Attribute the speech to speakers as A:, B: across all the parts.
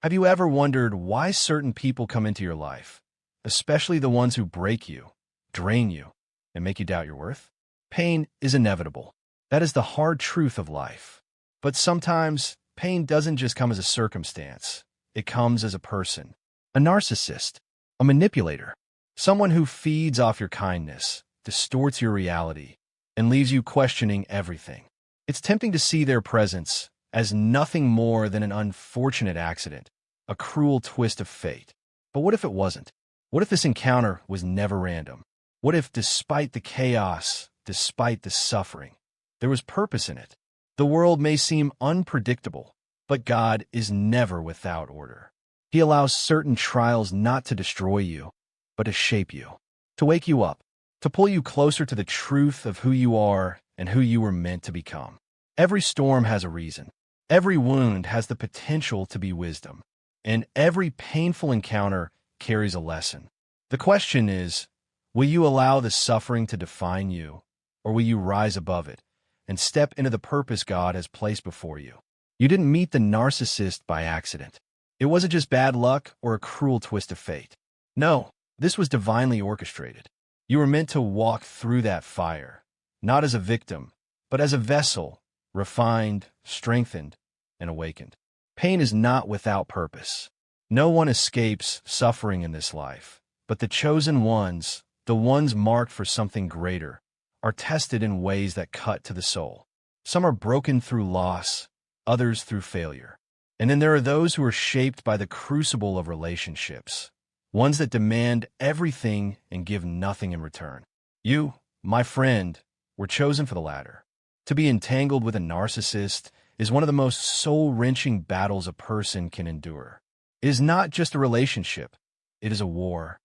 A: Have you ever wondered why certain people come into your life, especially the ones who break you, drain you, and make you doubt your worth? Pain is inevitable. That is the hard truth of life. But sometimes, pain doesn't just come as a circumstance. It comes as a person. A narcissist, a manipulator, someone who feeds off your kindness, distorts your reality, and leaves you questioning everything. It's tempting to see their presence as nothing more than an unfortunate accident, a cruel twist of fate. But what if it wasn't? What if this encounter was never random? What if, despite the chaos, despite the suffering, there was purpose in it? The world may seem unpredictable, but God is never without order. He allows certain trials not to destroy you, but to shape you, to wake you up, to pull you closer to the truth of who you are and who you were meant to become. Every storm has a reason. Every wound has the potential to be wisdom, and every painful encounter carries a lesson. The question is, will you allow the suffering to define you, or will you rise above it and step into the purpose God has placed before you? You didn't meet the narcissist by accident. It wasn't just bad luck or a cruel twist of fate. No, this was divinely orchestrated. You were meant to walk through that fire, not as a victim, but as a vessel, refined, strengthened, and awakened. Pain is not without purpose. No one escapes suffering in this life, but the chosen ones, the ones marked for something greater, are tested in ways that cut to the soul. Some are broken through loss, others through failure. And then there are those who are shaped by the crucible of relationships, ones that demand everything and give nothing in return. You, my friend, were chosen for the latter. To be entangled with a narcissist is one of the most soul-wrenching battles a person can endure. It is not just a relationship. It is a war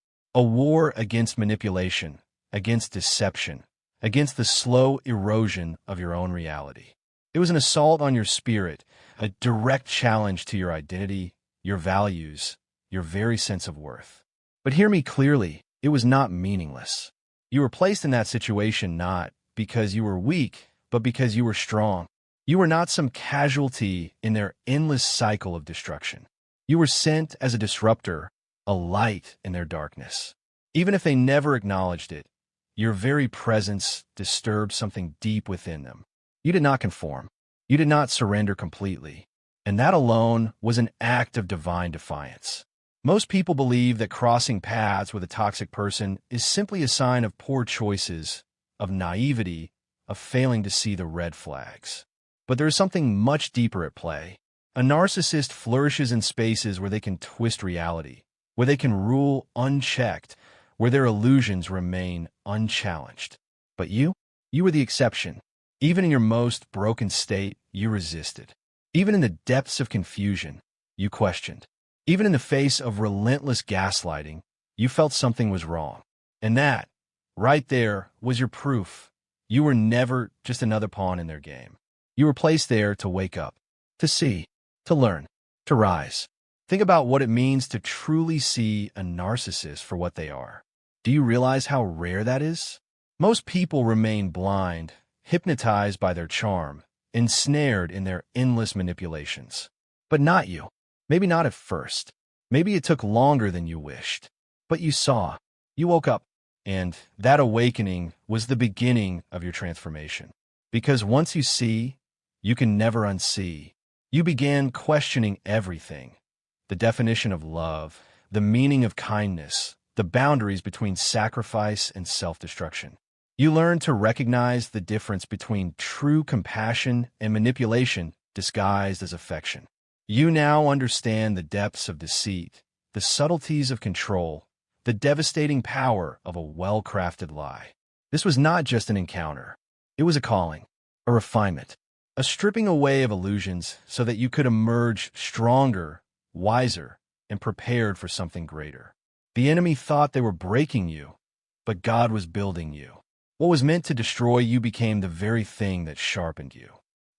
A: against manipulation, against deception, against the slow erosion of your own reality. It was an assault on your spirit, a direct challenge to your identity, your values, your very sense of worth. But hear me clearly, it was not meaningless. You were placed in that situation not because you were weak, but because you were strong. You were not some casualty in their endless cycle of destruction. You were sent as a disruptor, a light in their darkness. Even if they never acknowledged it, your very presence disturbed something deep within them. You did not conform. You did not surrender completely. And that alone was an act of divine defiance. Most people believe that crossing paths with a toxic person is simply a sign of poor choices, of naivety, of failing to see the red flags. But there is something much deeper at play. A narcissist flourishes in spaces where they can twist reality, where they can rule unchecked, where their illusions remain unchallenged. But you were the exception. Even in your most broken state, you resisted. Even in the depths of confusion, you questioned. Even in the face of relentless gaslighting, you felt something was wrong. And that, right there, was your proof. You were never just another pawn in their game. You were placed there to wake up, to see, to learn, to rise. Think about what it means to truly see a narcissist for what they are. Do you realize how rare that is? Most people remain blind, hypnotized by their charm, ensnared in their endless manipulations. But not you. Maybe not at first. Maybe it took longer than you wished. But you saw. You woke up. And that awakening was the beginning of your transformation. Because once you see, you can never unsee. You began questioning everything. The definition of love, the meaning of kindness, the boundaries between sacrifice and self-destruction. You learned to recognize the difference between true compassion and manipulation disguised as affection. You now understand the depths of deceit, the subtleties of control, the devastating power of a well-crafted lie. This was not just an encounter. It was a calling, a refinement, a stripping away of illusions so that you could emerge stronger, wiser, and prepared for something greater. The enemy thought they were breaking you, but God was building you. What was meant to destroy you became the very thing that sharpened you.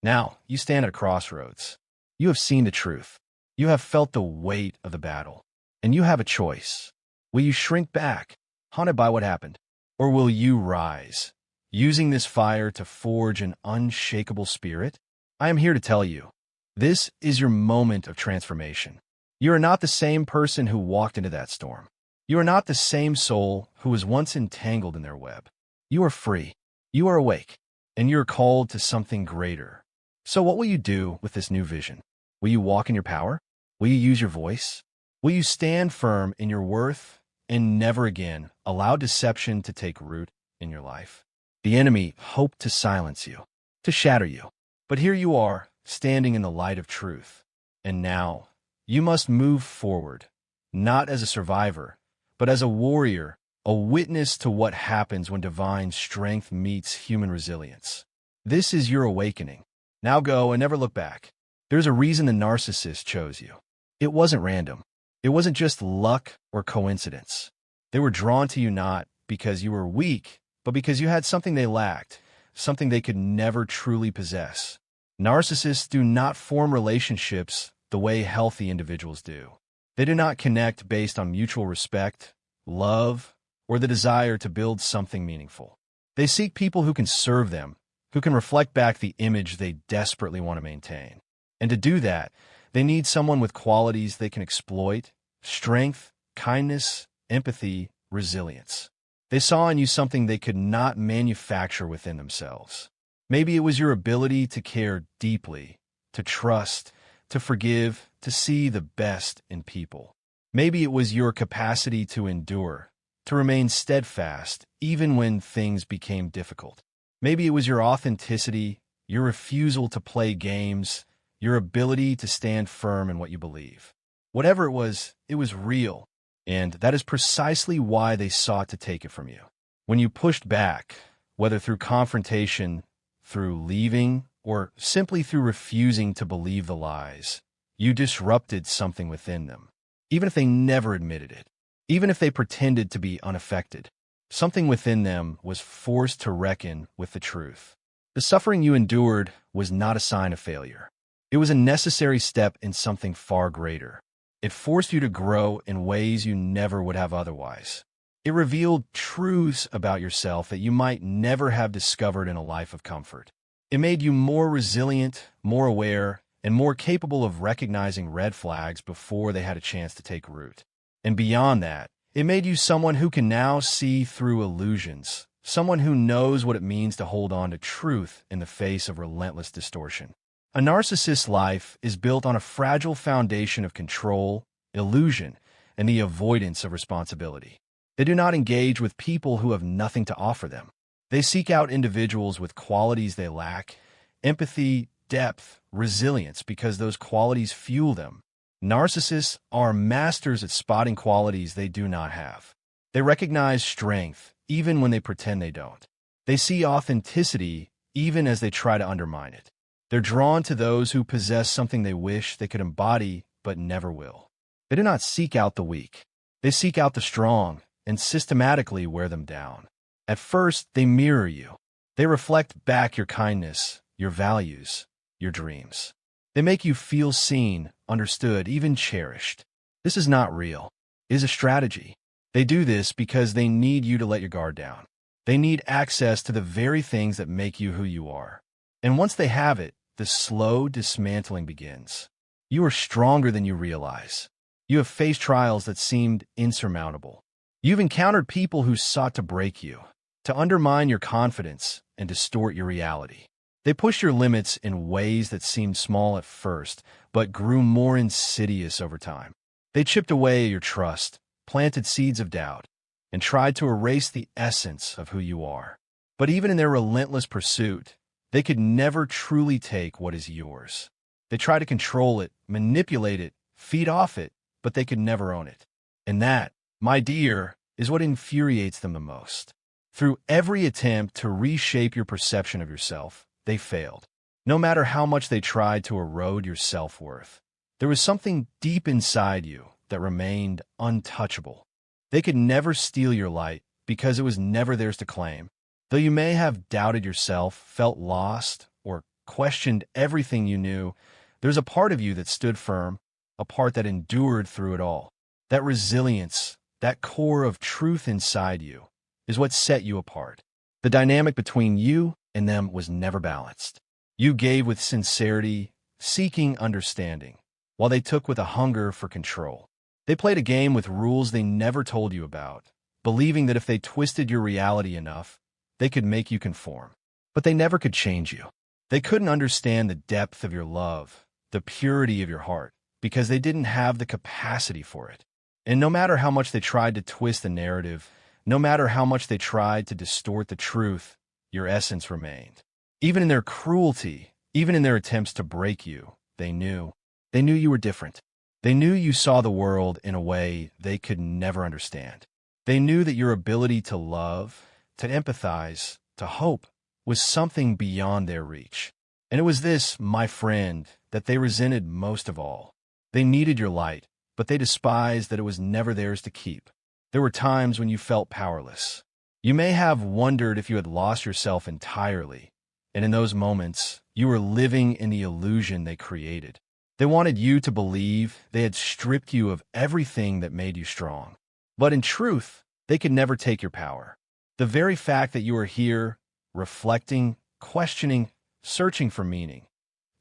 A: Now, you stand at a crossroads. You have seen the truth. You have felt the weight of the battle. And you have a choice. Will you shrink back, haunted by what happened? Or will you rise, using this fire to forge an unshakable spirit? I am here to tell you, this is your moment of transformation. You are not the same person who walked into that storm. You are not the same soul who was once entangled in their web. You are free. You are awake. And you are called to something greater. So what will you do with this new vision? Will you walk in your power? Will you use your voice? Will you stand firm in your worth and never again allow deception to take root in your life? The enemy hoped to silence you, to shatter you. But here you are, standing in the light of truth. And now, you must move forward, not as a survivor, but as a warrior, a witness to what happens when divine strength meets human resilience. This is your awakening. Now go and never look back. There's a reason the narcissist chose you. It wasn't random. It wasn't just luck or coincidence. They were drawn to you not because you were weak, but because you had something they lacked, something they could never truly possess. Narcissists do not form relationships the way healthy individuals do. They do not connect based on mutual respect, love, or the desire to build something meaningful. They seek people who can serve them, who can reflect back the image they desperately want to maintain. And to do that, they need someone with qualities they can exploit: strength, kindness, empathy, resilience. They saw in you something they could not manufacture within themselves. Maybe it was your ability to care deeply, to trust, to forgive, to see the best in people. Maybe it was your capacity to endure, to remain steadfast, even when things became difficult. Maybe it was your authenticity, your refusal to play games, your ability to stand firm in what you believe. Whatever it was real, and that is precisely why they sought to take it from you. When you pushed back, whether through confrontation, through leaving, or simply through refusing to believe the lies, you disrupted something within them. Even if they never admitted it, even if they pretended to be unaffected, something within them was forced to reckon with the truth. The suffering you endured was not a sign of failure. It was a necessary step in something far greater. It forced you to grow in ways you never would have otherwise. It revealed truths about yourself that you might never have discovered in a life of comfort. It made you more resilient, more aware, and more capable of recognizing red flags before they had a chance to take root. And beyond that, it made you someone who can now see through illusions, someone who knows what it means to hold on to truth in the face of relentless distortion. A narcissist's life is built on a fragile foundation of control, illusion, and the avoidance of responsibility. They do not engage with people who have nothing to offer them. They seek out individuals with qualities they lack: empathy, depth, resilience, because those qualities fuel them. Narcissists are masters at spotting qualities they do not have. They recognize strength, even when they pretend they don't. They see authenticity, even as they try to undermine it. They're drawn to those who possess something they wish they could embody, but never will. They do not seek out the weak. They seek out the strong and systematically wear them down. At first, they mirror you. They reflect back your kindness, your values, your dreams. They make you feel seen, understood, even cherished. This is not real. It is a strategy. They do this because they need you to let your guard down. They need access to the very things that make you who you are. And once they have it, the slow dismantling begins. You are stronger than you realize. You have faced trials that seemed insurmountable. You've encountered people who sought to break you, to undermine your confidence, and distort your reality. They pushed your limits in ways that seemed small at first, but grew more insidious over time. They chipped away at your trust, planted seeds of doubt, and tried to erase the essence of who you are. But even in their relentless pursuit, they could never truly take what is yours. They try to control it, manipulate it, feed off it, but they could never own it. And that, my dear, is what infuriates them the most. Through every attempt to reshape your perception of yourself, they failed. No matter how much they tried to erode your self-worth, there was something deep inside you that remained untouchable. They could never steal your light because it was never theirs to claim. Though you may have doubted yourself, felt lost, or questioned everything you knew, there's a part of you that stood firm, a part that endured through it all. That resilience, that core of truth inside you, is what set you apart. The dynamic between you and them was never balanced. You gave with sincerity, seeking understanding, while they took with a hunger for control. They played a game with rules they never told you about, believing that if they twisted your reality enough, they could make you conform. But they never could change you. They couldn't understand the depth of your love, the purity of your heart, because they didn't have the capacity for it. And no matter how much they tried to twist the narrative, no matter how much they tried to distort the truth, your essence remained. Even in their cruelty, even in their attempts to break you, they knew. They knew you were different. They knew you saw the world in a way they could never understand. They knew that your ability to love, to empathize, to hope, was something beyond their reach. And it was this, my friend, that they resented most of all. They needed your light, but they despised that it was never theirs to keep. There were times when you felt powerless. You may have wondered if you had lost yourself entirely, and in those moments, you were living in the illusion they created. They wanted you to believe they had stripped you of everything that made you strong. But in truth, they could never take your power. The very fact that you are here, reflecting, questioning, searching for meaning,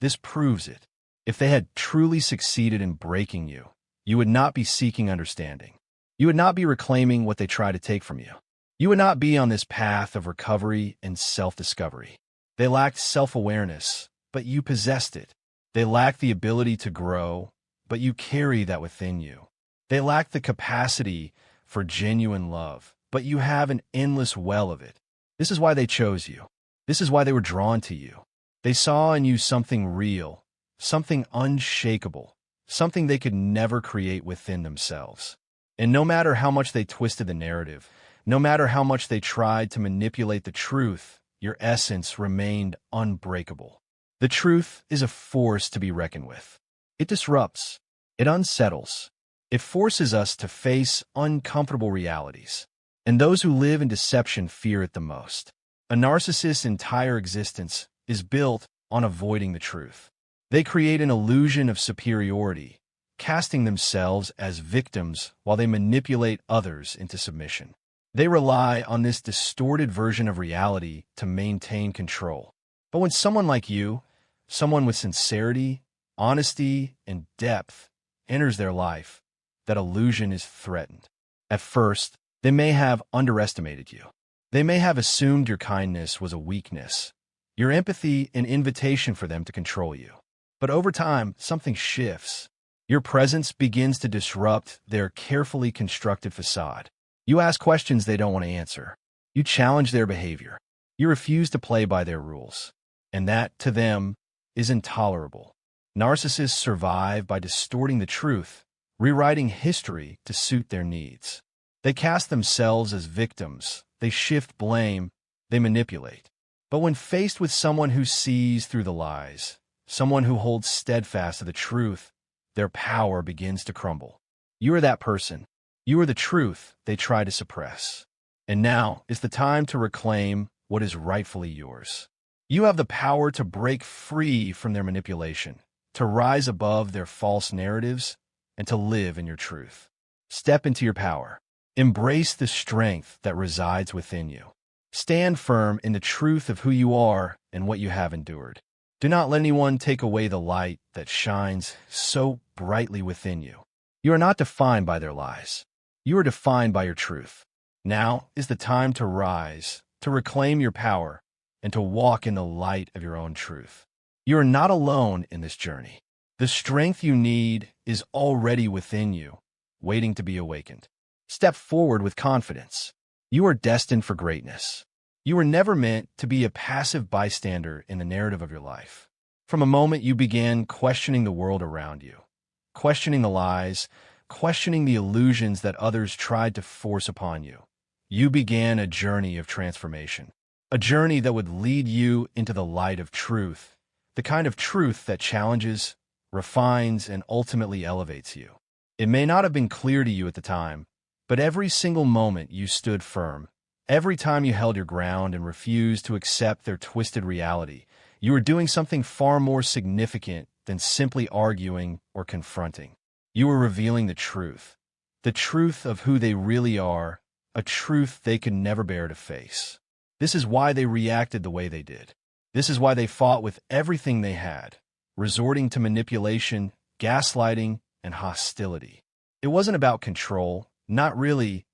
A: this proves it. If they had truly succeeded in breaking you, you would not be seeking understanding. You would not be reclaiming what they try to take from you. You would not be on this path of recovery and self-discovery. They lacked self-awareness, but you possessed it. They lacked the ability to grow, but you carry that within you. They lacked the capacity for genuine love, but you have an endless well of it. This is why they chose you. This is why they were drawn to you. They saw in you something real, something unshakable, something they could never create within themselves. And no matter how much they twisted the narrative, no matter how much they tried to manipulate the truth, your essence remained unbreakable. The truth is a force to be reckoned with. It disrupts. It unsettles. It forces us to face uncomfortable realities. And those who live in deception fear it the most. A narcissist's entire existence is built on avoiding the truth. They create an illusion of superiority, casting themselves as victims while they manipulate others into submission. They rely on this distorted version of reality to maintain control. But when someone like you, someone with sincerity, honesty, and depth, enters their life, that illusion is threatened. At first, they may have underestimated you. They may have assumed your kindness was a weakness, your empathy an invitation for them to control you. But over time, something shifts. Your presence begins to disrupt their carefully constructed facade. You ask questions they don't want to answer. You challenge their behavior. You refuse to play by their rules. And that, to them, is intolerable. Narcissists survive by distorting the truth, rewriting history to suit their needs. They cast themselves as victims. They shift blame. They manipulate. But when faced with someone who sees through the lies, someone who holds steadfast to the truth, their power begins to crumble. You are that person. You are the truth they try to suppress. And now is the time to reclaim what is rightfully yours. You have the power to break free from their manipulation, to rise above their false narratives, and to live in your truth. Step into your power. Embrace the strength that resides within you. Stand firm in the truth of who you are and what you have endured. Do not let anyone take away the light that shines so brightly within you. You are not defined by their lies. You are defined by your truth. Now is the time to rise, to reclaim your power, and to walk in the light of your own truth. You are not alone in this journey. The strength you need is already within you, waiting to be awakened. Step forward with confidence. You are destined for greatness. You were never meant to be a passive bystander in the narrative of your life. From a moment you began questioning the world around you, questioning the lies, questioning the illusions that others tried to force upon you, you began a journey of transformation, a journey that would lead you into the light of truth, the kind of truth that challenges, refines, and ultimately elevates you. It may not have been clear to you at the time, but every single moment you stood firm, every time you held your ground and refused to accept their twisted reality, you were doing something far more significant than simply arguing or confronting. You were revealing the truth of who they really are, a truth they could never bear to face. This is why they reacted the way they did. This is why they fought with everything they had, resorting to manipulation, gaslighting, and hostility. It wasn't about control, not really.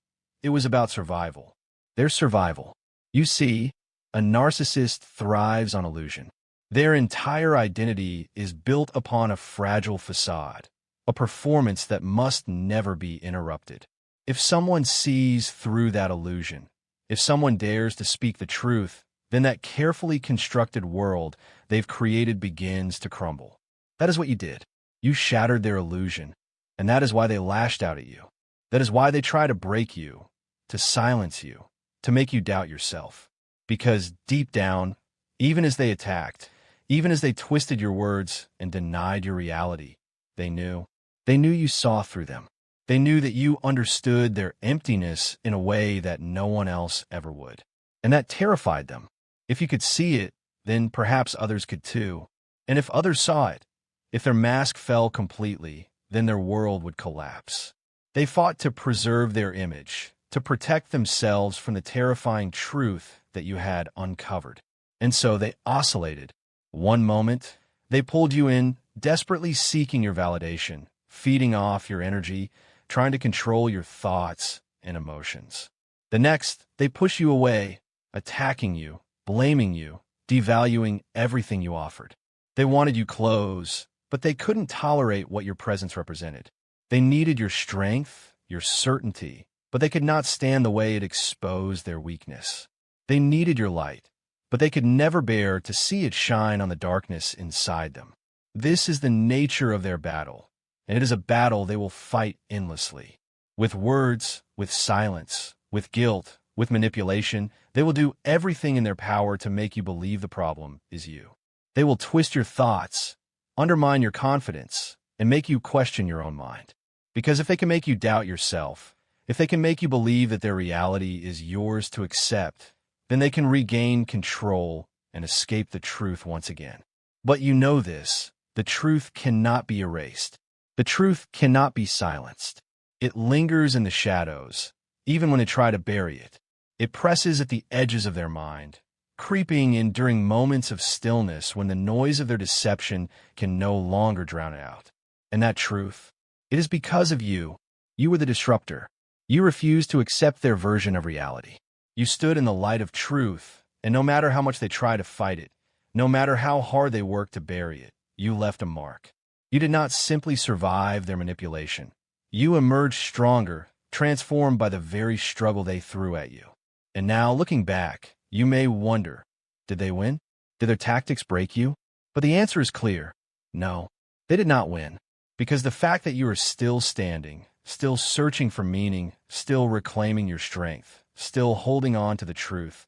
A: It was about survival. Their survival. You see, a narcissist thrives on illusion. Their entire identity is built upon a fragile facade, a performance that must never be interrupted. If someone sees through that illusion, if someone dares to speak the truth, then that carefully constructed world they've created begins to crumble. That is what you did. You shattered their illusion, and that is why they lashed out at you. That is why they try to break you, to silence you, to make you doubt yourself. Because deep down, even as they attacked, even as they twisted your words and denied your reality, they knew. They knew you saw through them. They knew that you understood their emptiness in a way that no one else ever would. And that terrified them. If you could see it, then perhaps others could too. And if others saw it, if their mask fell completely, then their world would collapse. They fought to preserve their image, to protect themselves from the terrifying truth that you had uncovered. And so they oscillated. One moment, they pulled you in, desperately seeking your validation, feeding off your energy, trying to control your thoughts and emotions. The next, they push you away, attacking you, blaming you, devaluing everything you offered. They wanted you close, but they couldn't tolerate what your presence represented. They needed your strength, your certainty, but they could not stand the way it exposed their weakness. They needed your light, but they could never bear to see it shine on the darkness inside them. This is the nature of their battle, and it is a battle they will fight endlessly. With words, with silence, with guilt, with manipulation, they will do everything in their power to make you believe the problem is you. They will twist your thoughts, undermine your confidence, and make you question your own mind. Because if they can make you doubt yourself, if they can make you believe that their reality is yours to accept, then they can regain control and escape the truth once again. But you know this, the truth cannot be erased. The truth cannot be silenced. It lingers in the shadows, even when they try to bury it. It presses at the edges of their mind, creeping in during moments of stillness when the noise of their deception can no longer drown it out. And that truth, it is because of you. You were the disruptor. You refused to accept their version of reality. You stood in the light of truth, and no matter how much they tried to fight it, no matter how hard they worked to bury it, you left a mark. You did not simply survive their manipulation. You emerged stronger, transformed by the very struggle they threw at you. And now, looking back, you may wonder, did they win? Did their tactics break you? But the answer is clear. No, they did not win. Because the fact that you are still standing, still searching for meaning, still reclaiming your strength, still holding on to the truth,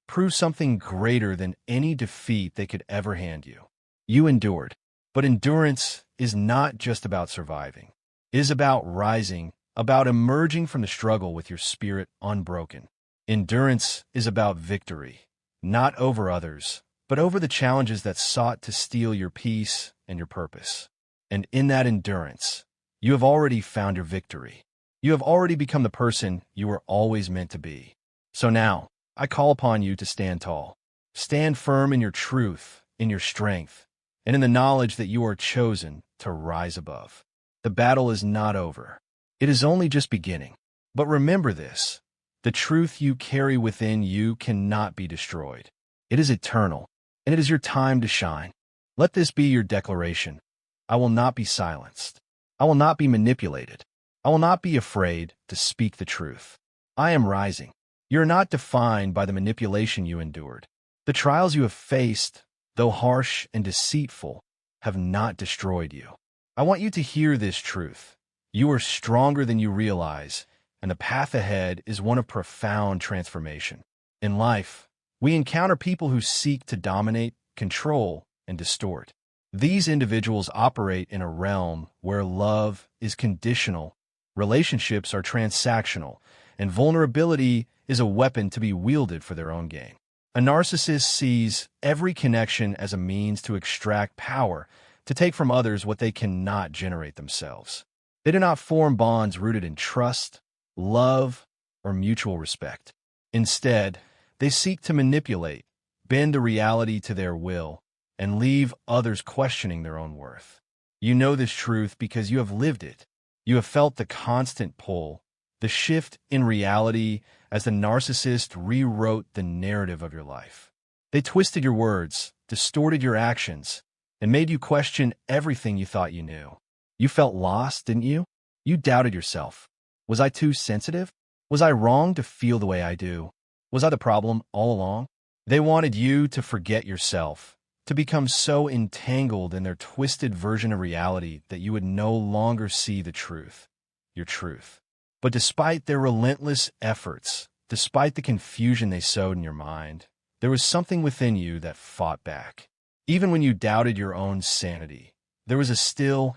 A: proves something greater than any defeat they could ever hand you. You endured. But endurance is not just about surviving. It is about rising, about emerging from the struggle with your spirit unbroken. Endurance is about victory, not over others, but over the challenges that sought to steal your peace and your purpose. And in that endurance, you have already found your victory. You have already become the person you were always meant to be. So now, I call upon you to stand tall. Stand firm in your truth, in your strength, and in the knowledge that you are chosen to rise above. The battle is not over. It is only just beginning. But remember this, the truth you carry within you cannot be destroyed. It is eternal, and it is your time to shine. Let this be your declaration. I will not be silenced. I will not be manipulated. I will not be afraid to speak the truth. I am rising. You are not defined by the manipulation you endured. The trials you have faced, though harsh and deceitful, have not destroyed you. I want you to hear this truth. You are stronger than you realize, and the path ahead is one of profound transformation. In life, we encounter people who seek to dominate, control, and distort. These individuals operate in a realm where love is conditional, relationships are transactional, and vulnerability is a weapon to be wielded for their own gain. A narcissist sees every connection as a means to extract power, to take from others what they cannot generate themselves. They do not form bonds rooted in trust, love, or mutual respect. Instead, they seek to manipulate, bend the reality to their will, and leave others questioning their own worth. You know this truth because you have lived it. You have felt the constant pull, the shift in reality as the narcissist rewrote the narrative of your life. They twisted your words, distorted your actions, and made you question everything you thought you knew. You felt lost, didn't you? You doubted yourself. Was I too sensitive? Was I wrong to feel the way I do? Was I the problem all along? They wanted you to forget yourself, to become so entangled in their twisted version of reality that you would no longer see the truth, your truth. But despite their relentless efforts, despite the confusion they sowed in your mind, there was something within you that fought back. Even when you doubted your own sanity, there was a still,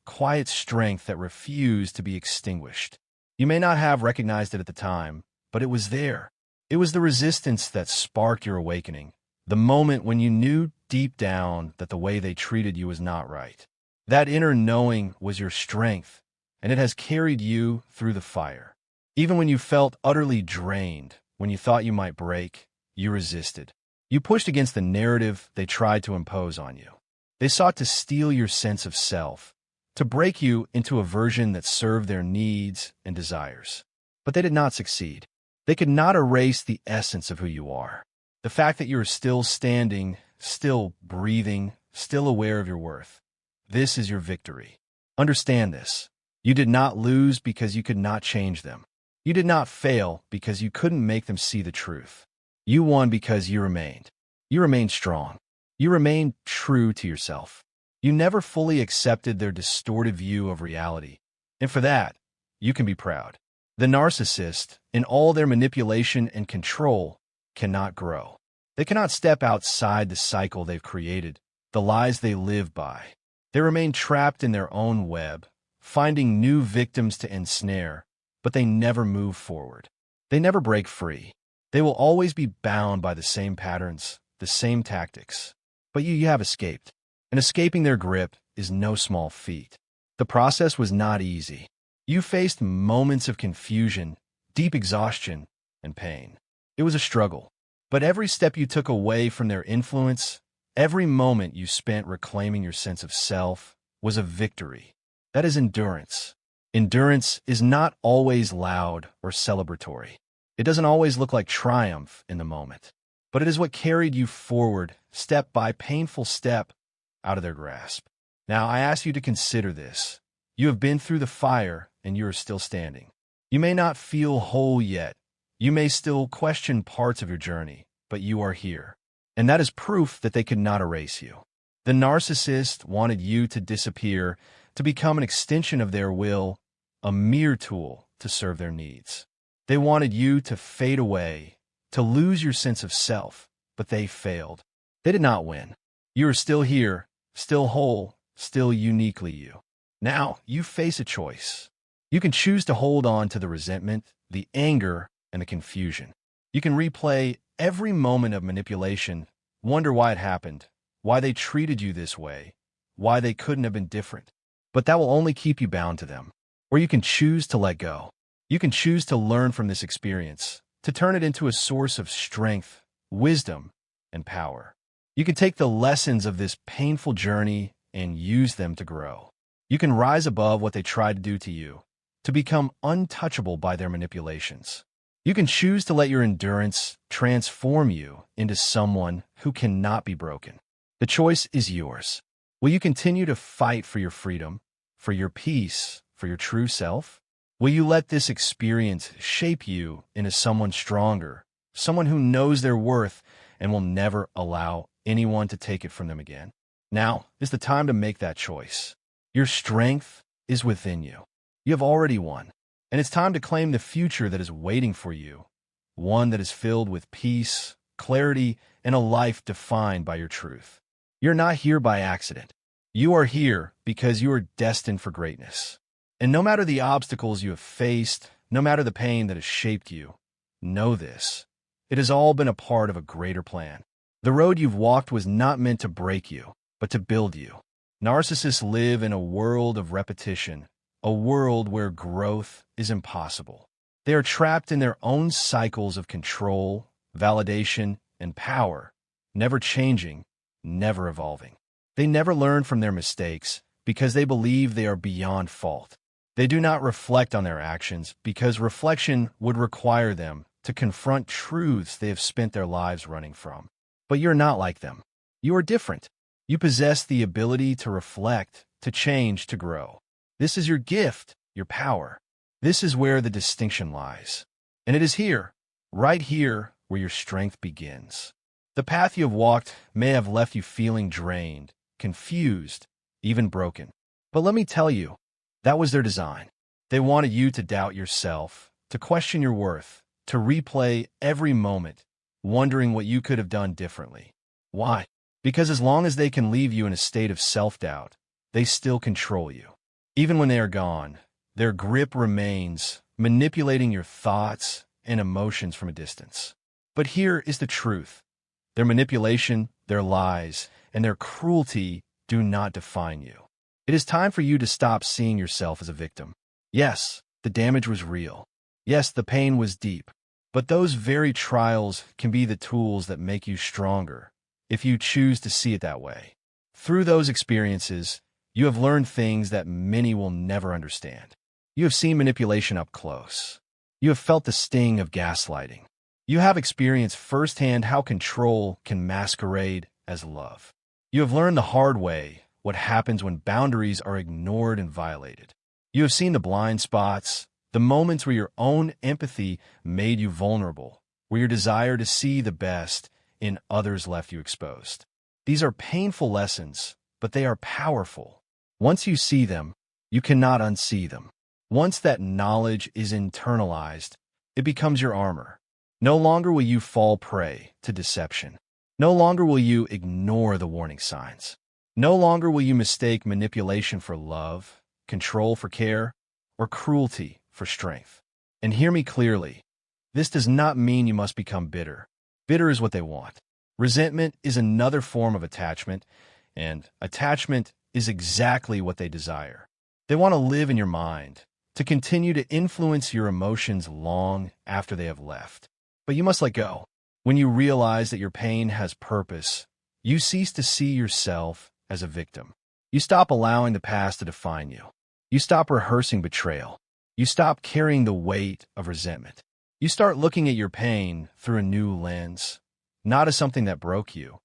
A: quiet strength that refused to be extinguished. You may not have recognized it at the time, but it was there. It was the resistance that sparked your awakening, the moment when you knew deep down that the way they treated you was not right. That inner knowing was your strength, and it has carried you through the fire. Even when you felt utterly drained, when you thought you might break, you resisted. You pushed against the narrative they tried to impose on you. They sought to steal your sense of self, to break you into a version that served their needs and desires. But they did not succeed. They could not erase the essence of who you are. The fact that you are still standing, still breathing, still aware of your worth. This is your victory. Understand this. You did not lose because you could not change them. You did not fail because you couldn't make them see the truth. You won because you remained. You remained strong. You remained true to yourself. You never fully accepted their distorted view of reality. And for that, you can be proud. The narcissist, in all their manipulation and control, cannot grow. They cannot step outside the cycle they've created, the lies they live by. They remain trapped in their own web, finding new victims to ensnare, but they never move forward. They never break free. They will always be bound by the same patterns, the same tactics. But you have escaped, and escaping their grip is no small feat. The process was not easy. You faced moments of confusion, deep exhaustion, and pain. It was a struggle. But every step you took away from their influence, every moment you spent reclaiming your sense of self, was a victory. That is endurance. Endurance is not always loud or celebratory. It doesn't always look like triumph in the moment. But it is what carried you forward, step by painful step, out of their grasp. Now, I ask you to consider this. You have been through the fire, and you are still standing. You may not feel whole yet. You may still question parts of your journey, but you are here. And that is proof that they could not erase you. The narcissist wanted you to disappear, to become an extension of their will, a mere tool to serve their needs. They wanted you to fade away, to lose your sense of self, but they failed. They did not win. You are still here, still whole, still uniquely you. Now, you face a choice. You can choose to hold on to the resentment, the anger, and the confusion. You can replay every moment of manipulation, wonder why it happened, why they treated you this way, why they couldn't have been different. But that will only keep you bound to them. Or you can choose to let go. You can choose to learn from this experience, to turn it into a source of strength, wisdom, and power. You can take the lessons of this painful journey and use them to grow. You can rise above what they tried to do to you, to become untouchable by their manipulations. You can choose to let your endurance transform you into someone who cannot be broken. The choice is yours. Will you continue to fight for your freedom, for your peace, for your true self? Will you let this experience shape you into someone stronger, someone who knows their worth and will never allow anyone to take it from them again? Now is the time to make that choice. Your strength is within you. You have already won. And it's time to claim the future that is waiting for you, one that is filled with peace, clarity, and a life defined by your truth. You're not here by accident. You are here because you are destined for greatness. And no matter the obstacles you have faced, no matter the pain that has shaped you, know this. It has all been a part of a greater plan. The road you've walked was not meant to break you, but to build you. Narcissists live in a world of repetition, a world where growth is impossible. They are trapped in their own cycles of control, validation, and power, never changing, never evolving. They never learn from their mistakes, because they believe they are beyond fault. They do not reflect on their actions because reflection would require them to confront truths they have spent their lives running from. But you're not like them. You are different. You possess the ability to reflect, to change, to grow. This is your gift, your power. This is where the distinction lies. And it is here, right here, where your strength begins. The path you have walked may have left you feeling drained, confused, even broken. But let me tell you, that was their design. They wanted you to doubt yourself, to question your worth, to replay every moment, wondering what you could have done differently. Why? Because as long as they can leave you in a state of self-doubt, they still control you. Even when they are gone, their grip remains, manipulating your thoughts and emotions from a distance. But here is the truth. Their manipulation, their lies, and their cruelty do not define you. It is time for you to stop seeing yourself as a victim. Yes, the damage was real. Yes, the pain was deep. But those very trials can be the tools that make you stronger, if you choose to see it that way. Through those experiences, you have learned things that many will never understand. You have seen manipulation up close. You have felt the sting of gaslighting. You have experienced firsthand how control can masquerade as love. You have learned the hard way what happens when boundaries are ignored and violated. You have seen the blind spots, the moments where your own empathy made you vulnerable, where your desire to see the best in others left you exposed. These are painful lessons, but they are powerful. Once you see them, you cannot unsee them. Once that knowledge is internalized, it becomes your armor. No longer will you fall prey to deception. No longer will you ignore the warning signs. No longer will you mistake manipulation for love, control for care, or cruelty for strength. And hear me clearly, this does not mean you must become bitter. Bitter is what they want. Resentment is another form of attachment, and attachment is exactly what they desire. They want to live in your mind, to continue to influence your emotions long after they have left. But you must let go. When you realize that your pain has purpose, you cease to see yourself as a victim. You stop allowing the past to define you. You stop rehearsing betrayal. You stop carrying the weight of resentment. You start looking at your pain through a new lens, not as something that broke you,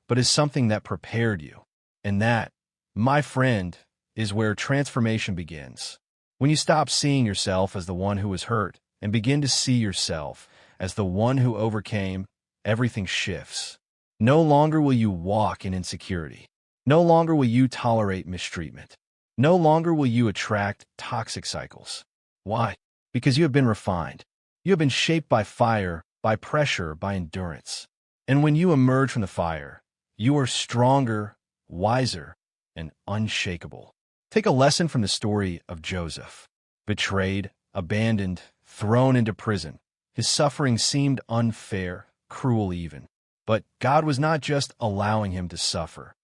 A: but as something that prepared you. And that, my friend, is where transformation begins. When you stop seeing yourself as the one who was hurt and begin to see yourself as the one who overcame, everything shifts. No longer will you walk in insecurity. No longer will you tolerate mistreatment. No longer will you attract toxic cycles. Why? Because you have been refined. You have been shaped by fire, by pressure, by endurance. And when you emerge from the fire, you are stronger, wiser, and unshakable. Take a lesson from the story of Joseph. Betrayed, abandoned, thrown into prison. His suffering seemed unfair, cruel even. But God was not just allowing him to suffer.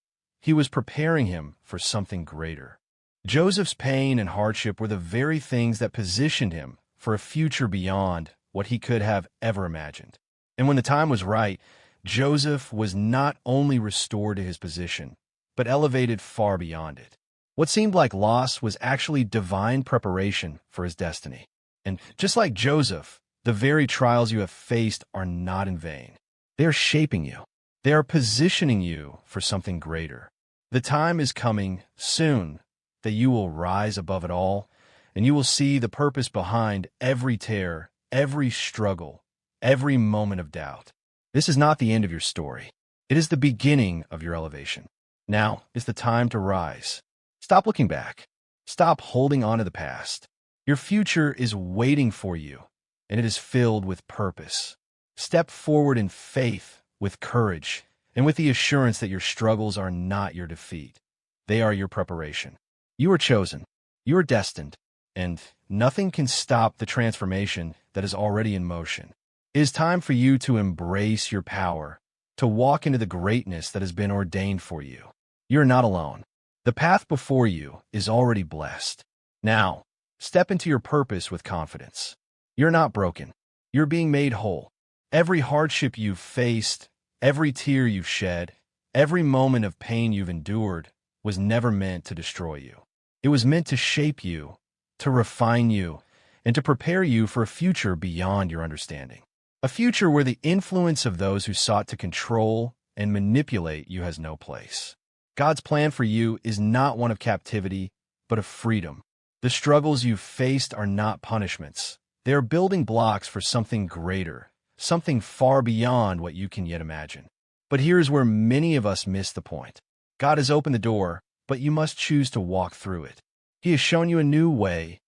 A: He was preparing him for something greater. Joseph's pain and hardship were the very things that positioned him for a future beyond what he could have ever imagined. And when the time was right, Joseph was not only restored to his position, but elevated far beyond it. What seemed like loss was actually divine preparation for his destiny. And just like Joseph, the very trials you have faced are not in vain. They are shaping you. They are positioning you for something greater. The time is coming soon that you will rise above it all, and you will see the purpose behind every tear, every struggle, every moment of doubt. This is not the end of your story. It is the beginning of your elevation. Now is the time to rise. Stop looking back. Stop holding on to the past. Your future is waiting for you, and it is filled with purpose. Step forward in faith, with courage, and with the assurance that your struggles are not your defeat. They are your preparation. You are chosen. You are destined. And nothing can stop the transformation that is already in motion. It is time for you to embrace your power, to walk into the greatness that has been ordained for you. You are not alone. The path before you is already blessed. Now, step into your purpose with confidence. You're not broken. You're being made whole. Every hardship you've faced, every tear you've shed, every moment of pain you've endured was never meant to destroy you. It was meant to shape you, to refine you, and to prepare you for a future beyond your understanding. A future where the influence of those who sought to control and manipulate you has no place. God's plan for you is not one of captivity, but of freedom. The struggles you've faced are not punishments. They are building blocks for something greater, something far beyond what you can yet imagine. But here's where many of us miss the point. God has opened the door, but you must choose to walk through it. He has shown you a new way,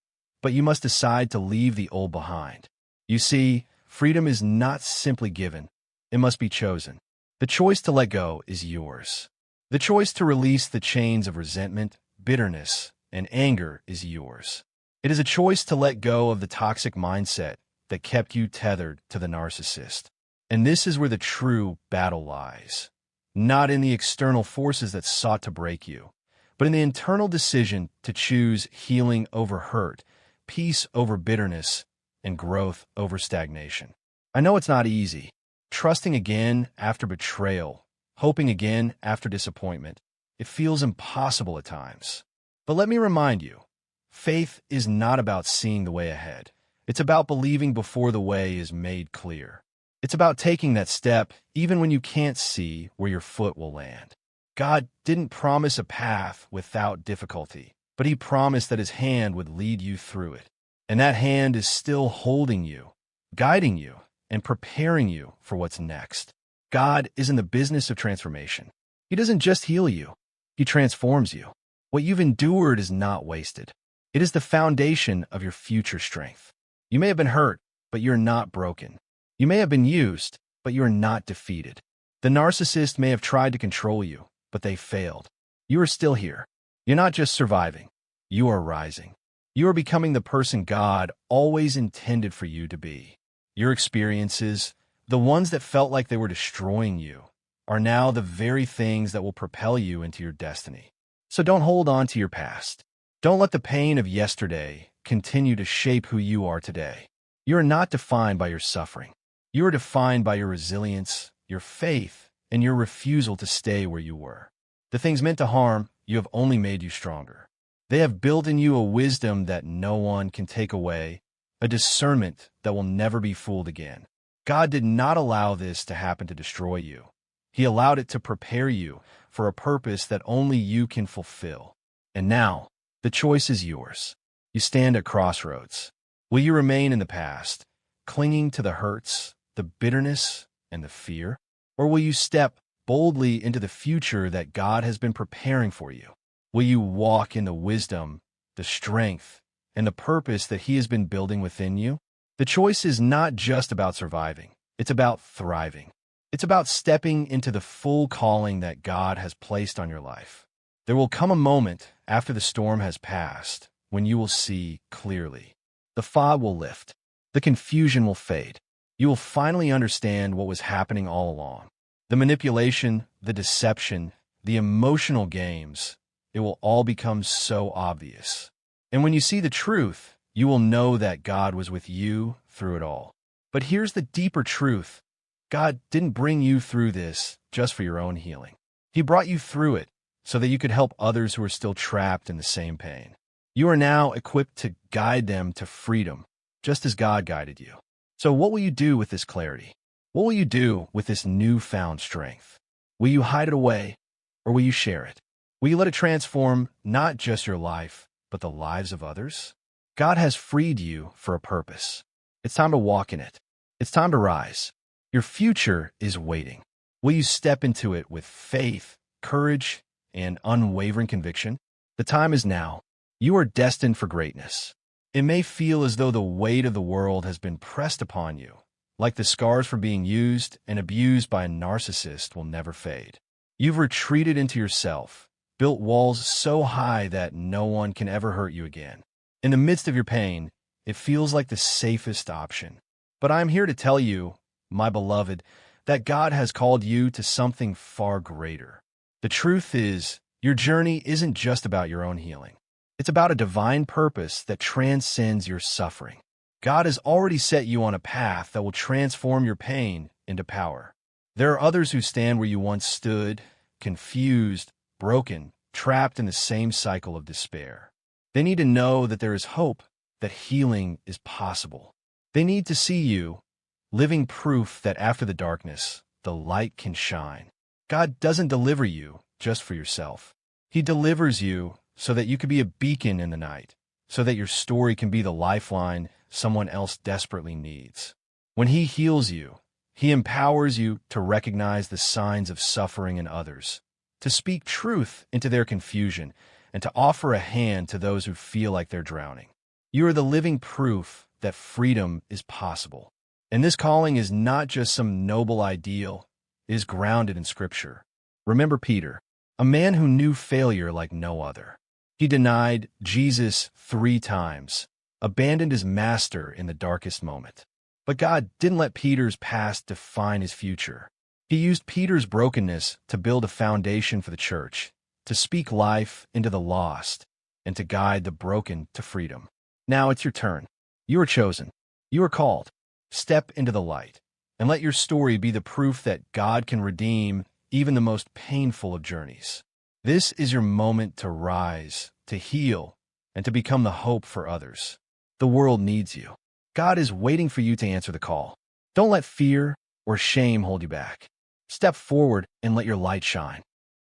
A: but you must decide to leave the old behind. You see, freedom is not simply given. It must be chosen. The choice to let go is yours. The choice to release the chains of resentment, bitterness, and anger is yours. It is a choice to let go of the toxic mindset that kept you tethered to the narcissist. And this is where the true battle lies. Not in the external forces that sought to break you, but in the internal decision to choose healing over hurt, peace over bitterness, and growth over stagnation. I know it's not easy. Trusting again after betrayal, hoping again after disappointment. It feels impossible at times. But let me remind you, faith is not about seeing the way ahead. It's about believing before the way is made clear. It's about taking that step even when you can't see where your foot will land. God didn't promise a path without difficulty, but He promised that His hand would lead you through it. And that hand is still holding you, guiding you, and preparing you for what's next. God is in the business of transformation. He doesn't just heal you, He transforms you. What you've endured is not wasted. It is the foundation of your future strength. You may have been hurt, but you're not broken. You may have been used, but you're not defeated. The narcissist may have tried to control you, but they failed. You are still here. You're not just surviving. You are rising. You are becoming the person God always intended for you to be. Your experiences, the ones that felt like they were destroying you, are now the very things that will propel you into your destiny. So don't hold on to your past. Don't let the pain of yesterday continue to shape who you are today. You are not defined by your suffering. You are defined by your resilience, your faith, and your refusal to stay where you were. The things meant to harm you have only made you stronger. They have built in you a wisdom that no one can take away, a discernment that will never be fooled again. God did not allow this to happen to destroy you. He allowed it to prepare you for a purpose that only you can fulfill. And now, the choice is yours. You stand at crossroads. Will you remain in the past, clinging to the hurts, the bitterness, and the fear? Or will you step boldly into the future that God has been preparing for you? Will you walk in the wisdom, the strength, and the purpose that He has been building within you? The choice is not just about surviving. It's about thriving. It's about stepping into the full calling that God has placed on your life. There will come a moment after the storm has passed when you will see clearly. The fog will lift. The confusion will fade. You will finally understand what was happening all along. The manipulation, the deception, the emotional games, it will all become so obvious. And when you see the truth, you will know that God was with you through it all. But here's the deeper truth. God didn't bring you through this just for your own healing. He brought you through it so that you could help others who are still trapped in the same pain. You are now equipped to guide them to freedom, just as God guided you. So what will you do with this clarity? What will you do with this newfound strength? Will you hide it away, or will you share it? Will you let it transform not just your life, but the lives of others? God has freed you for a purpose. It's time to walk in it. It's time to rise. Your future is waiting. Will you step into it with faith, courage, and unwavering conviction? The time is now. You are destined for greatness. It may feel as though the weight of the world has been pressed upon you, like the scars from being used and abused by a narcissist will never fade. You've retreated into yourself, built walls so high that no one can ever hurt you again. In the midst of your pain, it feels like the safest option. But I'm here to tell you, my beloved, that God has called you to something far greater. The truth is, your journey isn't just about your own healing. It's about a divine purpose that transcends your suffering. God has already set you on a path that will transform your pain into power. There are others who stand where you once stood, confused, broken, trapped in the same cycle of despair. They need to know that there is hope, that healing is possible. They need to see you, living proof that after the darkness, the light can shine. God doesn't deliver you just for yourself. He delivers you so that you can be a beacon in the night, so that your story can be the lifeline someone else desperately needs. When He heals you, He empowers you to recognize the signs of suffering in others, to speak truth into their confusion, and to offer a hand to those who feel like they're drowning. You are the living proof that freedom is possible. And this calling is not just some noble ideal, it is grounded in Scripture. Remember Peter, a man who knew failure like no other. He denied Jesus 3 times, abandoned his master in the darkest moment. But God didn't let Peter's past define his future. He used Peter's brokenness to build a foundation for the church, to speak life into the lost, and to guide the broken to freedom. Now it's your turn. You are chosen. You are called. Step into the light, and let your story be the proof that God can redeem even the most painful of journeys. This is your moment to rise, to heal, and to become the hope for others. The world needs you. God is waiting for you to answer the call. Don't let fear or shame hold you back. Step forward and let your light shine.